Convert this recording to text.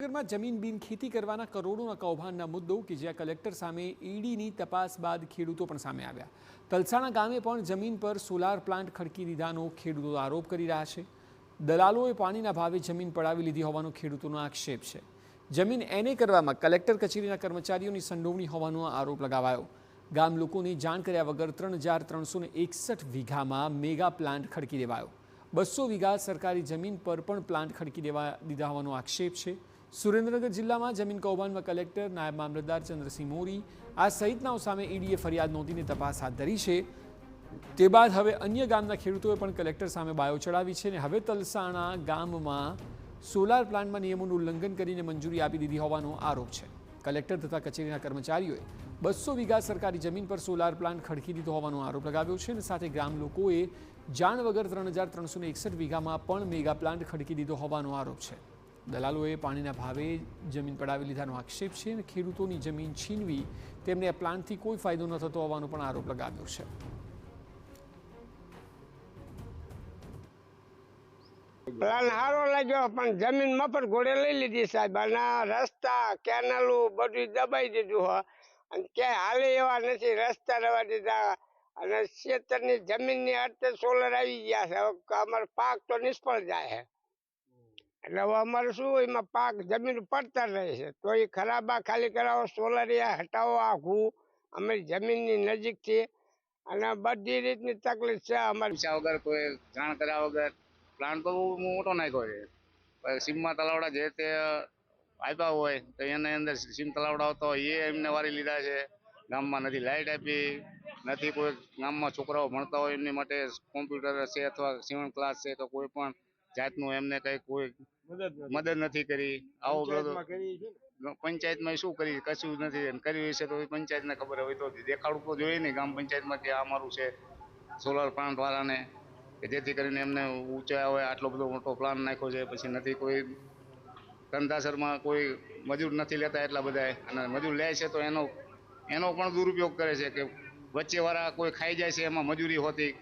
સુરેન્દ્રનગરમાં જમીન બિન ખેતી કરવાના કરોડોના કૌભાંડના મુદ્દો કે જ્યાં કલેક્ટર સામે ઈડીની તપાસ બાદ ખેડૂતો પણ સામે આવ્યા। તલસાણા ગામે પણ જમીન પર સોલાર પ્લાન્ટ ખડકી દીધાનો ખેડૂતો આરોપ કરી રહ્યા છે। દલાલોએ પાણીના ભાવે જમીન પડાવી લીધી હોવાનો ખેડૂતોનો આક્ષેપ છે। જમીન એને કરવામાં કલેક્ટર કચેરીના કર્મચારીઓની સંડોવણી હોવાનો આરોપ લગાવાયો। ગામ લોકોને જાણ કર્યા વગર 3,361 વીઘામાં મેગા પ્લાન્ટ ખડકી દેવાયો। 200 વીઘા સરકારી જમીન પર પણ પ્લાન્ટ ખડકી દીધા હોવાનો આક્ષેપ છે। સુરેન્દ્રનગર જિલ્લામાં જમીન કૌભાંડમાં કલેક્ટર, નાયબ મામલતદાર ચંદ્રસિંહ મોરી આ સહિતનાઓ સામે ઈડીએ ફરિયાદ નોંધીને તપાસ હાથ ધરી છે। તે બાદ હવે અન્ય ગામના ખેડૂતોએ પણ કલેક્ટર સામે બાયો ચડાવી છે અને હવે તલસાણા ગામમાં સોલાર પ્લાન્ટમાં નિયમોનું ઉલ્લંઘન કરીને મંજૂરી આપી દીધી હોવાનો આરોપ છે। કલેક્ટર તથા કચેરીના કર્મચારીઓએ 200 વીઘા સરકારી જમીન પર સોલાર પ્લાન્ટ ખડકી દીધો હોવાનો આરોપ લગાવ્યો છે અને સાથે ગ્રામ લોકોએ જાણ વગર 3,361 વીઘામાં પણ મેગા પ્લાન્ટ ખડકી દીધો હોવાનો આરોપ છે। દલાલોએ પાણીના ભાવે જમીન પડાવી લીધાનો આક્ષેપ છે અને ખેડૂતોની જમીન છીનવી તેમને આ પ્લાન્ટથી કોઈ ફાયદો ન થતો હોવાનો પણ આરોપ લગાવ્યો છે। પ્લાન સારો લાગ્યો પણ જમીન મફત ઘોડે લઈ લીધી સાહેબ, અને રસ્તા કેનાલો બધું દબાઈ દીધું હોય અને ક્યાંય હાલે એવા નથી, રસ્તા રવા દીધા અને ખેતરની જમીનની અર્થે સોલર આવી ગયા છે। હવે અમારો પાક તો નિષ્ફળ જાય છે, એટલે હવે અમારે શું એમાં પાક જમીન પડતર રહે છે, તો એ ખરાબા ખાલી કરાવો, સોલર એ હટાવો આખું અમારી જમીનની નજીકથી, અને બધી રીતની તકલીફ છે અમારી। વગર કોઈ જાણ કર્યા વગર પ્લાન્ટ તો મોટો નાખ્યો છે। સીમમાં તલાવડા જે તે આપ્યા હોય તો એને અંદર સીમ તલાવડા આવતા હોય એ એમને વારી લીધા છે। ગામમાં નથી લાઇટ આપી, નથી કોઈ ગામમાં છોકરાઓ ભણતા હોય એમની માટે કોમ્પ્યુટર છે અથવા સીવણ ક્લાસ છે તો કોઈ પણ જાતનું એમને કઈ કોઈ મદદ નથી કરી। આવો બધો પંચાયતમાં શું કરી, કશું નથી કર્યું છે તો પંચાયતને ખબર હોય તો દેખાડવું તો જોઈએ નહીં ગામ પંચાયતમાં કે આ અમારું છે સોલાર પ્લાન્ટ વાળાને, કે જેથી કરીને એમને ઊંચા હોય આટલો બધો મોટો પ્લાન નાખ્યો છે, પછી નથી કોઈ ધંધાસરમાં કોઈ મજૂર નથી લેતા એટલા બધા, અને મજૂર લે છે તો એનો પણ દુરુપયોગ કરે છે કે વચ્ચેવાળા કોઈ ખાઈ જાય છે, એમાં મજૂરી હોતી